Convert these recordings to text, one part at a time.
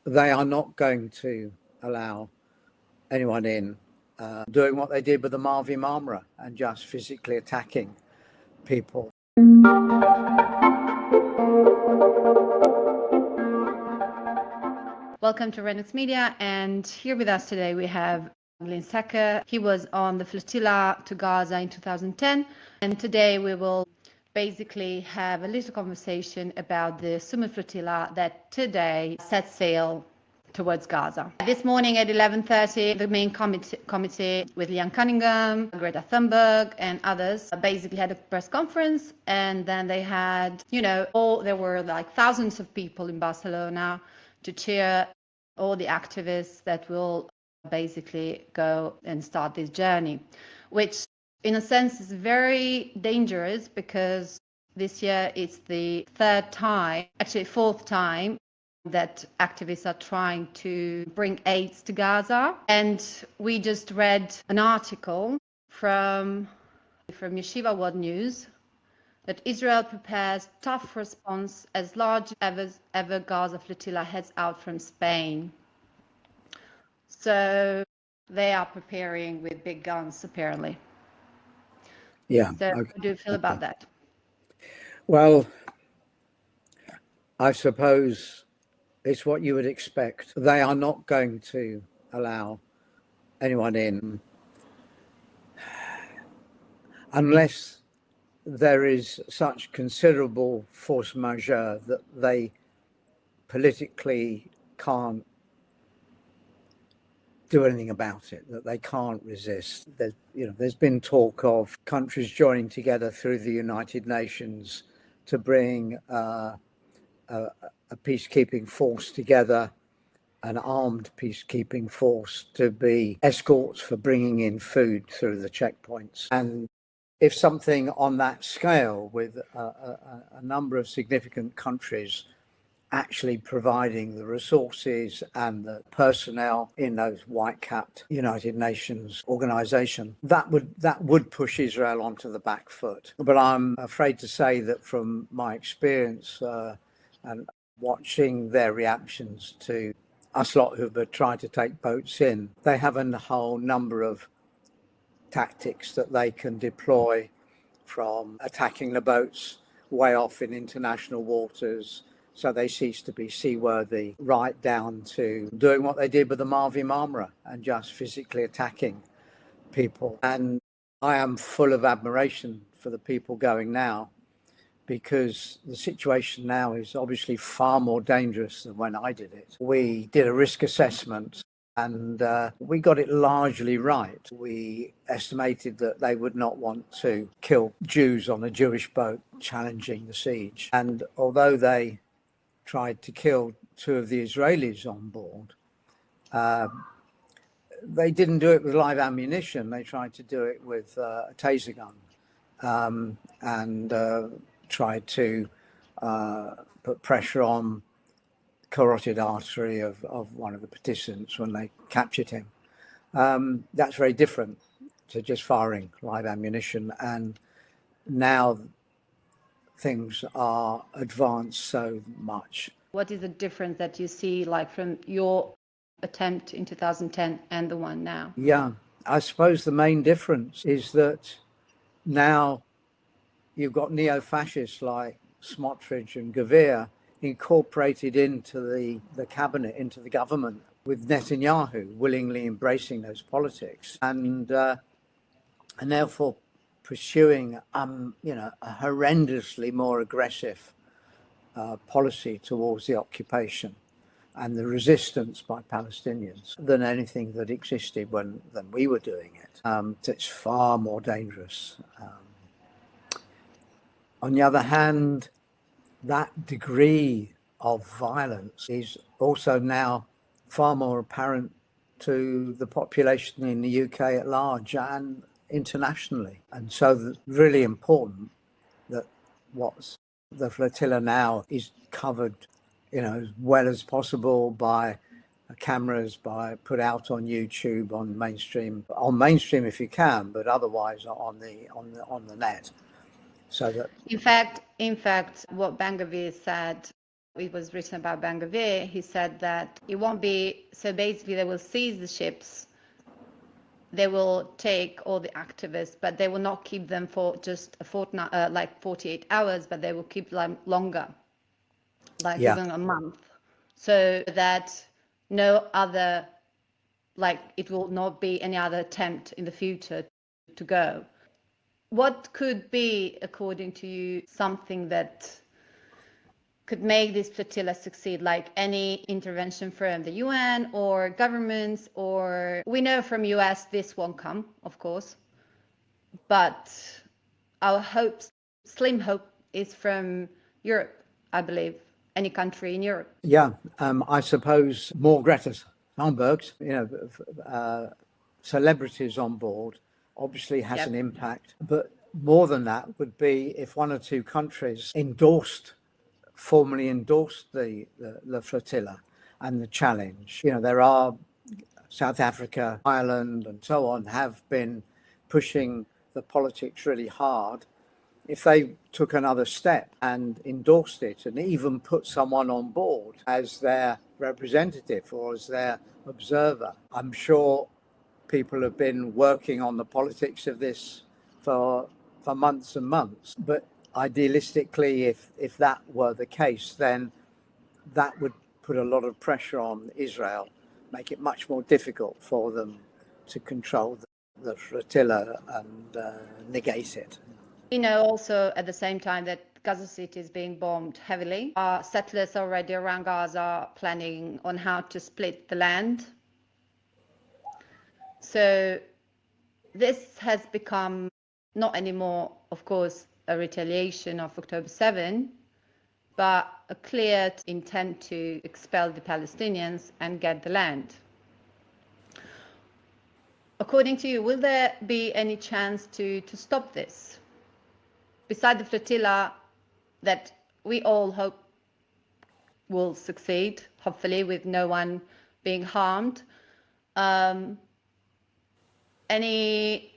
They are not going to allow anyone in doing what they did with the Mavi Marmara and just physically attacking people. Welcome to Renox Media, and here with us today we have Glyn Secker. He was on the flotilla to Gaza in 2010, and today we will basically have a little conversation about the Sumud Flotilla that today set sail towards Gaza. This morning at 11:30, the main committee with Liam Cunningham, Greta Thunberg, and others basically had a press conference, and then they had, there were like thousands of people in Barcelona to cheer all the activists that will basically go and start this journey, which in a sense is very dangerous because this year it's the fourth time that activists are trying to bring aid to Gaza. And we just read an article from Yeshiva World News that Israel prepares tough response as large ever Gaza flotilla heads out from Spain. So they are preparing with big guns, apparently. Yeah. So how do you feel about that? Well, I suppose it's what you would expect. They are not going to allow anyone in unless there is such considerable force majeure that they politically can't do anything about it, that they can't resist. There's been talk of countries joining together through the United Nations to bring a peacekeeping force together, an armed peacekeeping force to be escorts for bringing in food through the checkpoints. And if something on that scale, with a number of significant countries actually providing the resources and the personnel in those white-capped United Nations organization, that would push Israel onto the back foot. But I'm afraid to say that from my experience and watching their reactions to us lot who've tried to take boats in, they have a whole number of tactics that they can deploy, from attacking the boats way off in international waters so they cease to be seaworthy, right down to doing what they did with the Mavi Marmara and just physically attacking people. And I am full of admiration for the people going now, because the situation now is obviously far more dangerous than when I did it. We did a risk assessment and we got it largely right. We estimated that they would not want to kill Jews on a Jewish boat challenging the siege. And although they tried to kill two of the Israelis on board, they didn't do it with live ammunition. They tried to do it with a taser gun and tried to put pressure on carotid artery of one of the participants when they captured him. That's very different to just firing live ammunition. And now things are advanced so much. What is the difference that you see, like from your attempt in 2010 and the one now? Yeah, I suppose the main difference is that now you've got neo-fascists like Smotrich and Gavir incorporated into the cabinet, into the government, with Netanyahu willingly embracing those politics and therefore pursuing a horrendously more aggressive policy towards the occupation and the resistance by Palestinians than anything that existed when we were doing it. It's far more dangerous. On the other hand, that degree of violence is also now far more apparent to the population in the UK at large and internationally. And so really important that what's the flotilla now is covered, as well as possible by cameras, by put out on YouTube, on mainstream if you can, but otherwise on the net. So that in fact, what Ben Gvir said it was written about Ben-Gvir, he said that it won't be, so basically they will seize the ships, they will take all the activists, but they will not keep them for just a fortnight, like 48 hours, but they will keep them longer, like even a month, so that no other, like it will not be any other attempt in the future to go. What could be, according to you, something that could make this flotilla succeed, like any intervention from the UN or governments? Or we know from US this won't come, of course, but our hopes, slim hope, is from Europe, I believe, any country in Europe. Yeah, I suppose more Greta Thunbergs, celebrities on board obviously has an impact, but more than that would be if one or two countries formally endorsed the flotilla and the challenge. There are South Africa, Ireland, and so on have been pushing the politics really hard. If they took another step and endorsed it and even put someone on board as their representative or as their observer, I'm sure people have been working on the politics of this for months and months. But idealistically, if that were the case, then that would put a lot of pressure on Israel, make it much more difficult for them to control the flotilla and negate it. Also at the same time that Gaza City is being bombed heavily, settlers already around Gaza are planning on how to split the land. So this has become not anymore, of course, a retaliation of October 7, but a clear intent to expel the Palestinians and get the land. According to you, will there be any chance to stop this? Beside the flotilla that we all hope will succeed, hopefully with no one being harmed, any,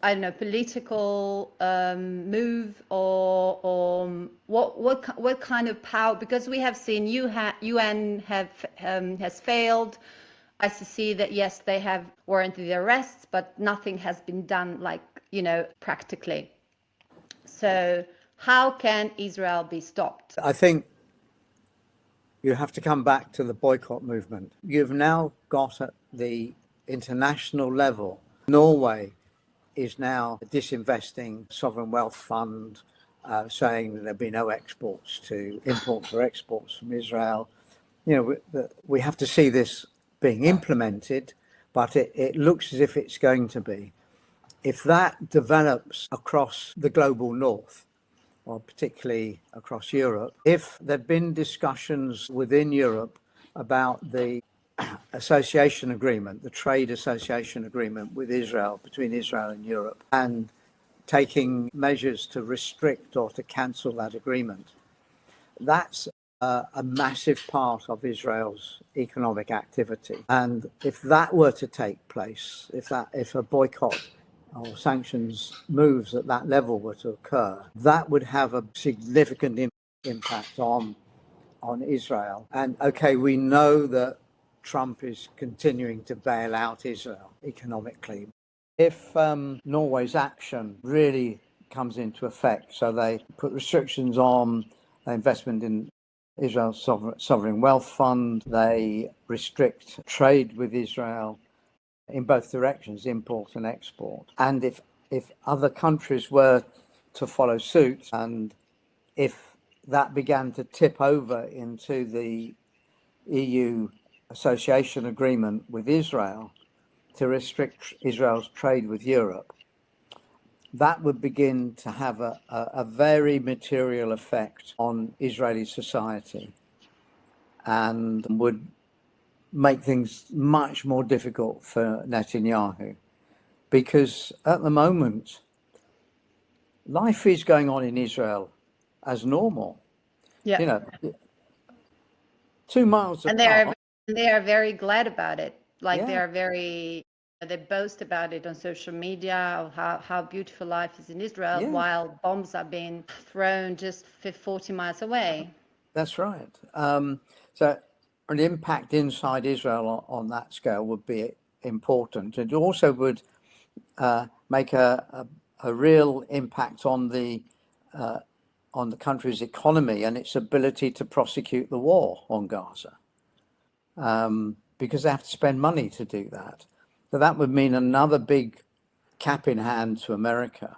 I don't know, political move or what kind of power? Because we have seen UN has failed. ICC, that yes, they have warranted the arrests, but nothing has been done, like, practically. So how can Israel be stopped? I think you have to come back to the boycott movement. You've now got at the international level, Norway is now disinvesting sovereign wealth fund, saying that there'll be no imports or exports from Israel. We have to see this being implemented, but it looks as if it's going to be. If that develops across the global north, or particularly across Europe, if there'd been discussions within Europe about the association agreement, the trade association agreement with Israel, between Israel and Europe, and taking measures to restrict or to cancel that agreement, that's a massive part of Israel's economic activity. And if that were to take place, if a boycott or sanctions moves at that level were to occur, that would have a significant impact on Israel. And okay, we know that Trump is continuing to bail out Israel economically. If Norway's action really comes into effect, so they put restrictions on investment in Israel's sovereign wealth fund, they restrict trade with Israel in both directions, import and export. And if other countries were to follow suit, and if that began to tip over into the EU association agreement with Israel to restrict Israel's trade with Europe, that would begin to have a very material effect on Israeli society and would make things much more difficult for Netanyahu, because at the moment life is going on in Israel as normal. 2 miles apart. And they are very glad about it. Like they boast about it on social media, of how beautiful life is in Israel, while bombs are being thrown just 40 miles away. That's right. So an impact inside Israel on that scale would be important. It also would make a real impact on the country's economy and its ability to prosecute the war on Gaza, because they have to spend money to do that. So that would mean another big cap in hand to America.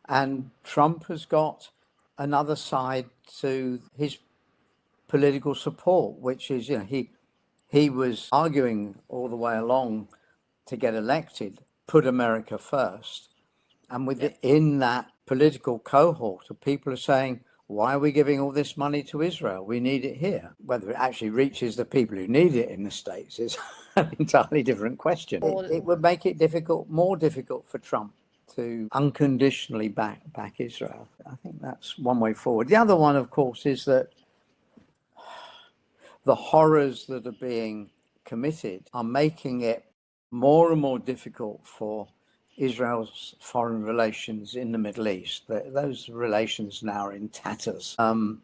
And Trump has got another side to his political support, which is, he was arguing all the way along to get elected, put America first. And within that political cohort of people are saying, why are we giving all this money to Israel? We need it here. Whether it actually reaches the people who need it in the States is an entirely different question. It would make it more difficult for Trump to unconditionally back Israel. I think that's one way forward. The other one, of course, is that the horrors that are being committed are making it more and more difficult for Israel's foreign relations in the Middle East. Those relations now are in tatters. And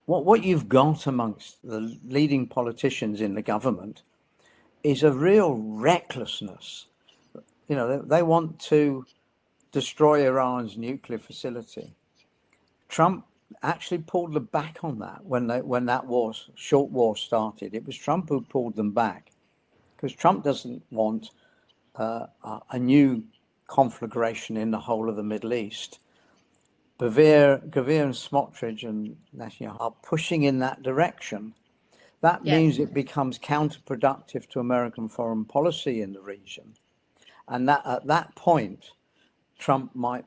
what you've got amongst the leading politicians in the government is a real recklessness. They want to destroy Iran's nuclear facility. Trump actually pulled them back on that when that short war started. It was Trump who pulled them back, because Trump doesn't want a new conflagration in the whole of the Middle East. Gavir and Smotrich and Netanyahu are pushing in that direction. That means it becomes counterproductive to American foreign policy in the region. And that at that point, Trump might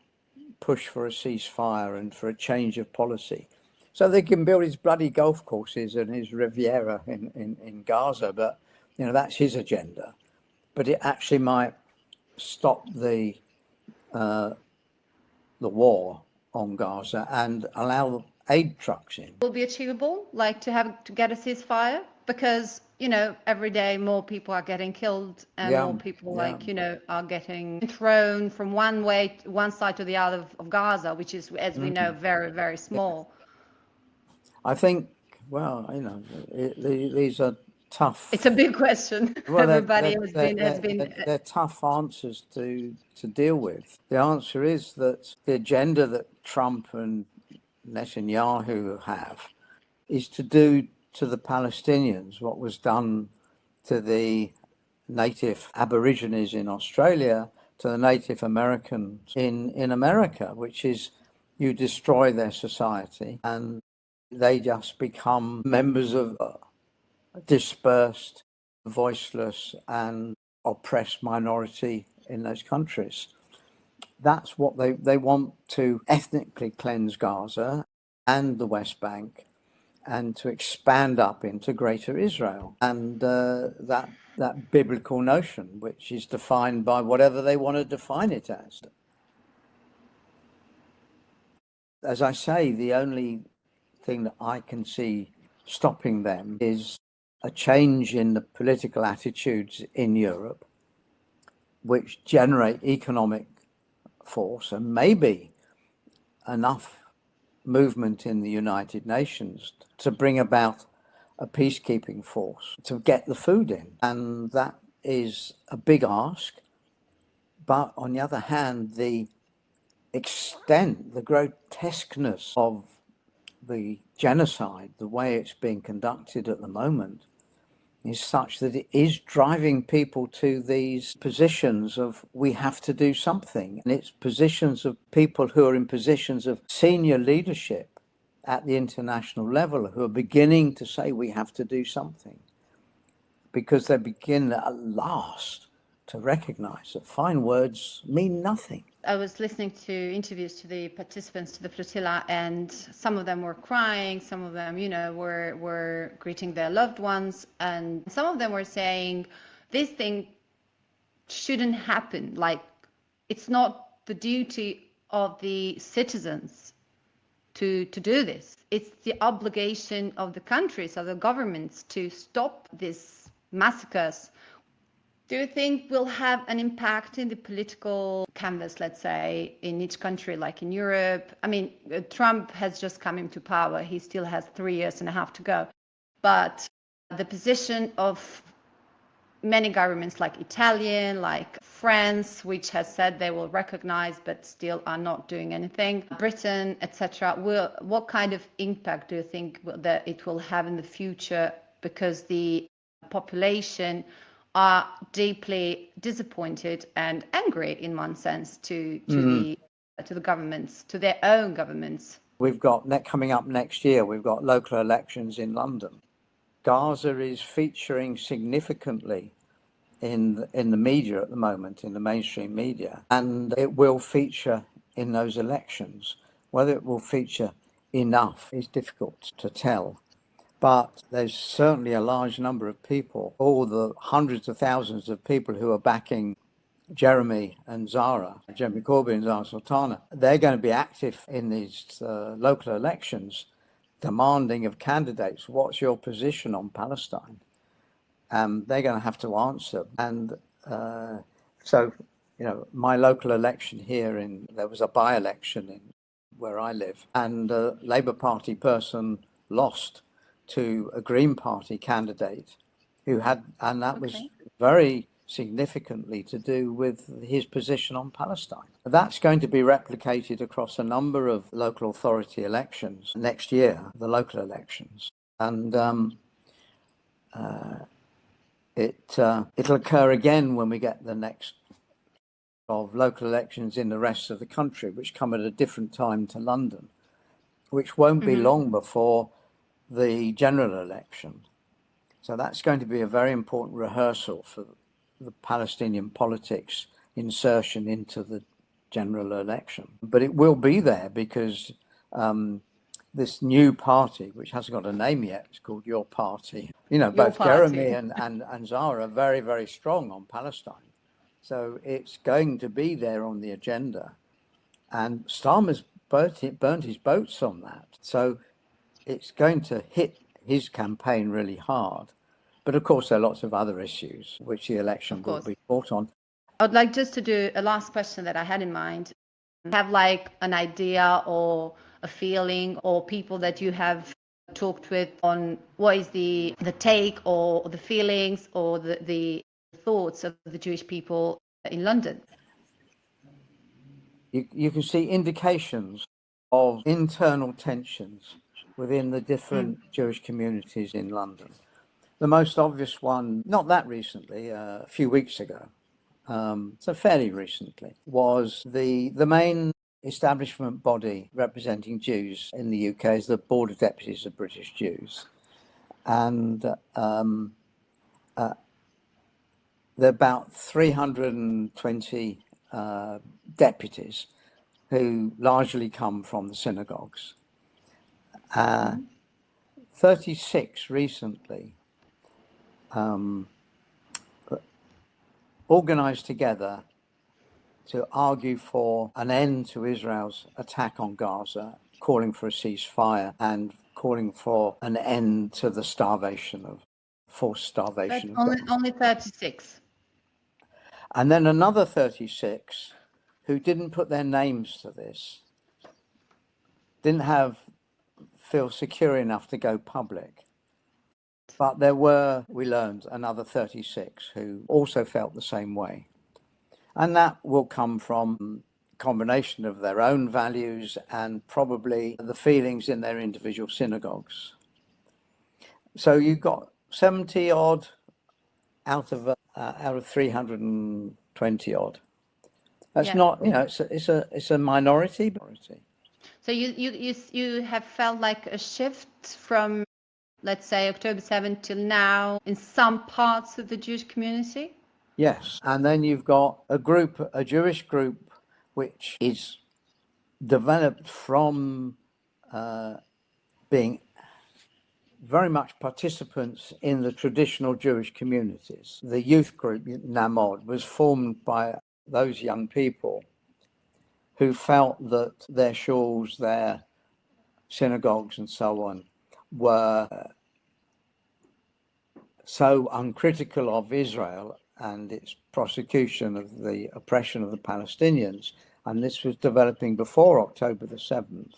push for a ceasefire and for a change of policy, so they can build his bloody golf courses and his Riviera in Gaza. But that's his agenda. But it actually might stop the war on Gaza and allow aid trucks in. Will be achievable, like to get a ceasefire, because every day more people are getting killed and more people are getting thrown from one side to the other of Gaza, which is, as we know, very, very small. I think, these are tough. It's a big question. Well, Everybody has been. They're tough answers to deal with. The answer is that the agenda that Trump and Netanyahu have is to do to the Palestinians what was done to the native Aborigines in Australia, to the Native Americans in America, which is you destroy their society and they just become members of a dispersed, voiceless and oppressed minority in those countries. That's what they want, to ethnically cleanse Gaza and the West Bank and to expand up into Greater Israel. And that biblical notion, which is defined by whatever they want to define it as. As I say, the only thing that I can see stopping them is a change in the political attitudes in Europe, which generate economic force and maybe enough movement in the United Nations to bring about a peacekeeping force to get the food in. And that is a big ask. But on the other hand, the extent, the grotesqueness of the genocide, the way it's being conducted at the moment, is such that it is driving people to these positions of we have to do something. And it's positions of people who are in positions of senior leadership at the international level who are beginning to say we have to do something, because they begin at last to recognize that fine words mean nothing. I was listening to interviews to the participants to the flotilla, and some of them were crying, some of them, were greeting their loved ones, and some of them were saying this thing shouldn't happen. Like, it's not the duty of the citizens to do this. It's the obligation of the countries, of the governments, to stop these massacres. Do you think will have an impact in the political canvas, let's say, in each country, like in Europe? I mean, Trump has just come into power. He still has 3 years and a half to go. But the position of many governments like Italian, like France, which has said they will recognize but still are not doing anything, Britain, etc. What kind of impact do you think that it will have in the future? Because the population are deeply disappointed and angry, in one sense, to the governments, to their own governments. We've got coming up next year, we've got local elections in London. Gaza is featuring significantly in the media at the moment, in the mainstream media, and it will feature in those elections. Whether it will feature enough is difficult to tell, but there's certainly a large number of people, all the hundreds of thousands of people who are backing Jeremy Corbyn and Zara Sultana. They're going to be active in these local elections, demanding of candidates, what's your position on Palestine? They're going to have to answer. And so, my local election here, there was a by-election in where I live, and a Labour Party person lost to a Green Party candidate and that was very significantly to do with his position on Palestine. That's going to be replicated across a number of local authority elections next year, the local elections. And it'll occur again when we get the next of local elections in the rest of the country, which come at a different time to London, which won't be long before the general election. So that's going to be a very important rehearsal for the Palestinian politics insertion into the general election. But it will be there because this new party, which hasn't got a name yet, it's called Your Party. Both Jeremy and Zara are very, very strong on Palestine. So it's going to be there on the agenda. And Starmer's burnt his boats on that. So it's going to hit his campaign really hard. But of course, there are lots of other issues which the election will be fought on. I'd like just to do a last question that I had in mind. Have like an idea or a feeling or people that you have talked with on what is the take or the feelings or the thoughts of the Jewish people in London? You can see indications of internal tensions within the different Jewish communities in London. The most obvious one, not that recently, a few weeks ago, so fairly recently, was the main establishment body representing Jews in the UK is the Board of Deputies of British Jews. And there are about 320 deputies who largely come from the synagogues. 36 recently organized together to argue for an end to Israel's attack on Gaza, calling for a ceasefire and calling for an end to the forced starvation. Only 36. And then another 36 who didn't put their names to this, didn't feel secure enough to go public. But there were, we learned, another 36 who also felt the same way. And that will come from a combination of their own values and probably the feelings in their individual synagogues. So you've got 70 odd out of 320 odd. That's not, it's a minority. So you have felt like a shift from, let's say, October 7th till now in some parts of the Jewish community? Yes. And then you've got a Jewish group, which is developed from being very much participants in the traditional Jewish communities. The youth group, Namod, was formed by those young people who felt that their shuls, their synagogues and so on were so uncritical of Israel and its prosecution of the oppression of the Palestinians, and this was developing before October the 7th,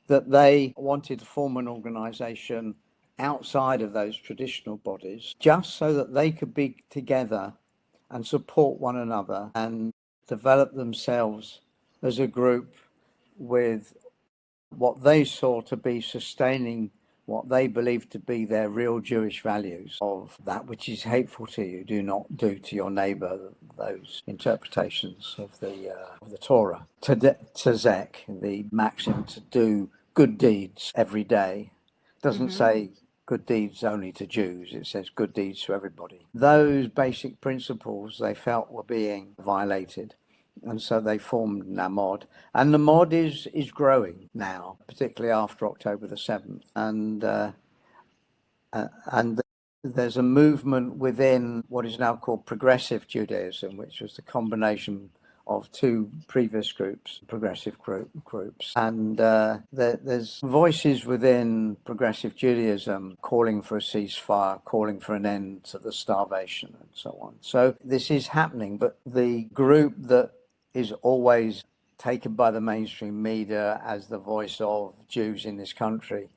that they wanted to form an organization outside of those traditional bodies, just so that they could be together and support one another and develop themselves as a group with what they saw to be sustaining what they believed to be their real Jewish values of that which is hateful to you, do not do to your neighbor, those interpretations of the Torah. Tzedek, the maxim to do good deeds every day, doesn't say good deeds only to Jews, it says good deeds to everybody. Those basic principles they felt were being violated. And so they formed Namod, and Namod is growing now, particularly after October the 7th, and there's a movement within what is now called Progressive Judaism, which was the combination of two previous groups, progressive groups, and there's voices within Progressive Judaism calling for a ceasefire, calling for an end to the starvation, and so on. So this is happening, but the group that is always taken by the mainstream media as the voice of Jews in this country,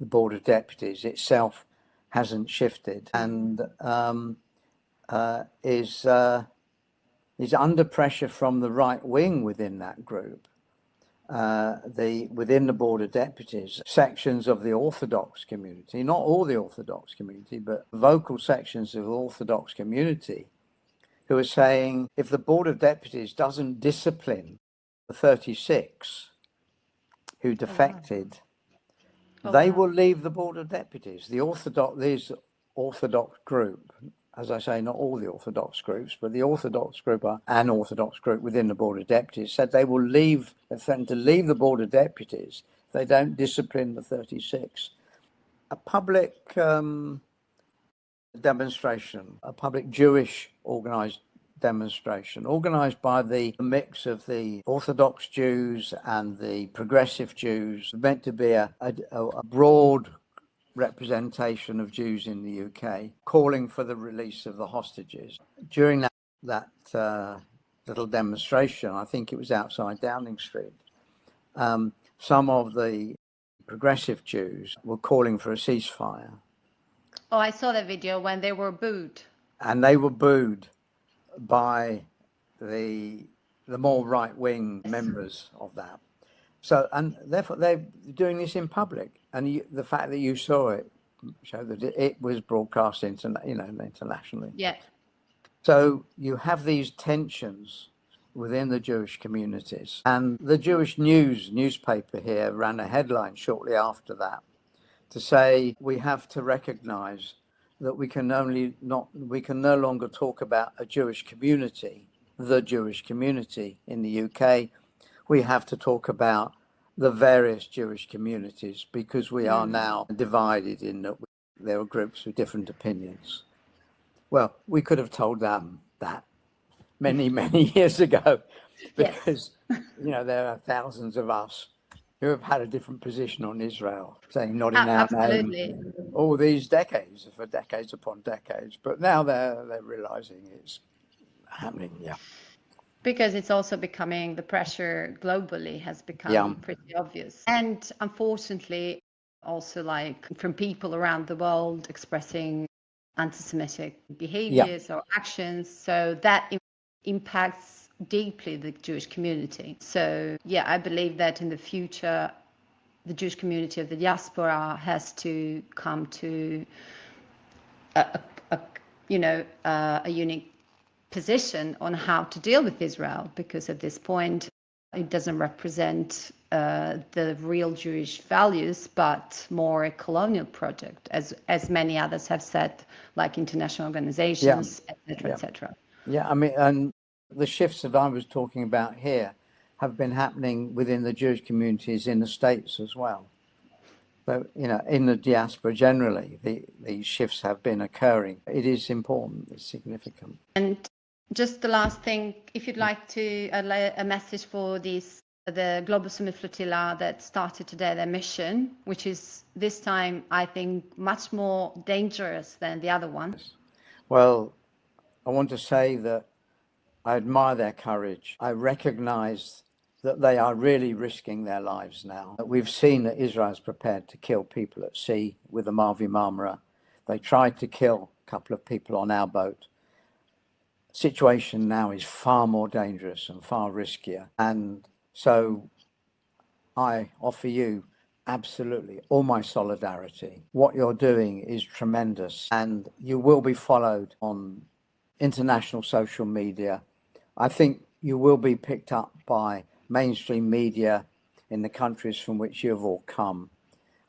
the Board of Deputies itself hasn't shifted, and is under pressure from the right wing within that group. Within the Board of Deputies, sections of the Orthodox community, not all the Orthodox community, but vocal sections of the Orthodox community, who are saying if the Board of Deputies doesn't discipline the 36 who defected, they will leave the Board of Deputies. This Orthodox group, as I say, not all the Orthodox groups, but the Orthodox group, an Orthodox group within the Board of Deputies, said they will leave, they're threatened to leave the Board of Deputies if they don't discipline the 36. A public demonstration, a public Jewish organized demonstration, organized by the mix of the Orthodox Jews and the progressive Jews, meant to be a broad representation of Jews in the UK, calling for the release of the hostages. During that little demonstration, I think it was outside Downing Street, some of the progressive Jews were calling for a ceasefire. Oh, I saw that video when they were booed. And they were booed by the more right-wing members of that. So, and therefore they're doing this in public, and the fact that you saw it showed that it was broadcast internationally. Yeah. So you have these tensions within the Jewish communities, and the Jewish newspaper here ran a headline shortly after that to say we have to recognize that we can no longer talk about a Jewish community, the Jewish community in the UK. We have to talk about the various Jewish communities, because we are now divided in that there are groups with different opinions. Well, we could have told them that many, many years ago, because there are thousands of us who have had a different position on Israel, saying not in our name all these decades, for decades upon decades. But now they're realizing it's happening, because it's also becoming, the pressure globally has become pretty obvious. And unfortunately, also like from people around the world expressing anti-Semitic behaviors or actions. So that impacts deeply the Jewish community. So I believe that in the future, the Jewish community of the diaspora has to come to a unique position on how to deal with Israel, because at this point it doesn't represent the real Jewish values, but more a colonial project, as many others have said, like international organizations, etc., etc. I mean, and the shifts that I was talking about here have been happening within the Jewish communities in the States as well. So, in the diaspora generally, these shifts have been occurring. It is important, it's significant. And just the last thing, if you'd like to a message for the Global Sumud Flotilla that started today their mission, which is this time, I think, much more dangerous than the other one. Well, I want to say that I admire their courage. I recognize that they are really risking their lives now. We've seen that Israel is prepared to kill people at sea with the Mavi Marmara. They tried to kill a couple of people on our boat. The situation now is far more dangerous and far riskier. And so I offer you absolutely all my solidarity. What you're doing is tremendous, and you will be followed on international social media. I think you will be picked up by mainstream media in the countries from which you have all come.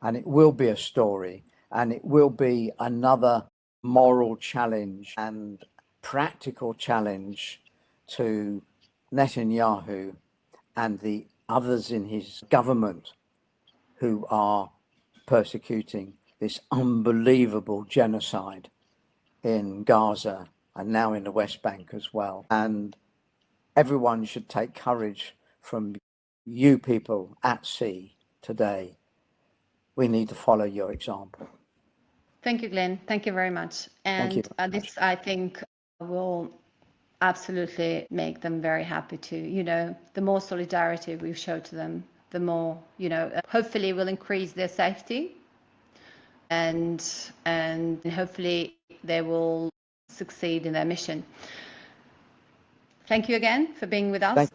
And it will be a story, and it will be another moral challenge and practical challenge to Netanyahu and the others in his government who are persecuting this unbelievable genocide in Gaza and now in the West Bank as well. And everyone should take courage from you people at sea today. We need to follow your example. Thank you, Glyn. Thank you very much. And this, I think, will absolutely make them very happy to, the more solidarity we show to them, the more, hopefully will increase their safety, and hopefully they will succeed in their mission. Thank you again for being with us.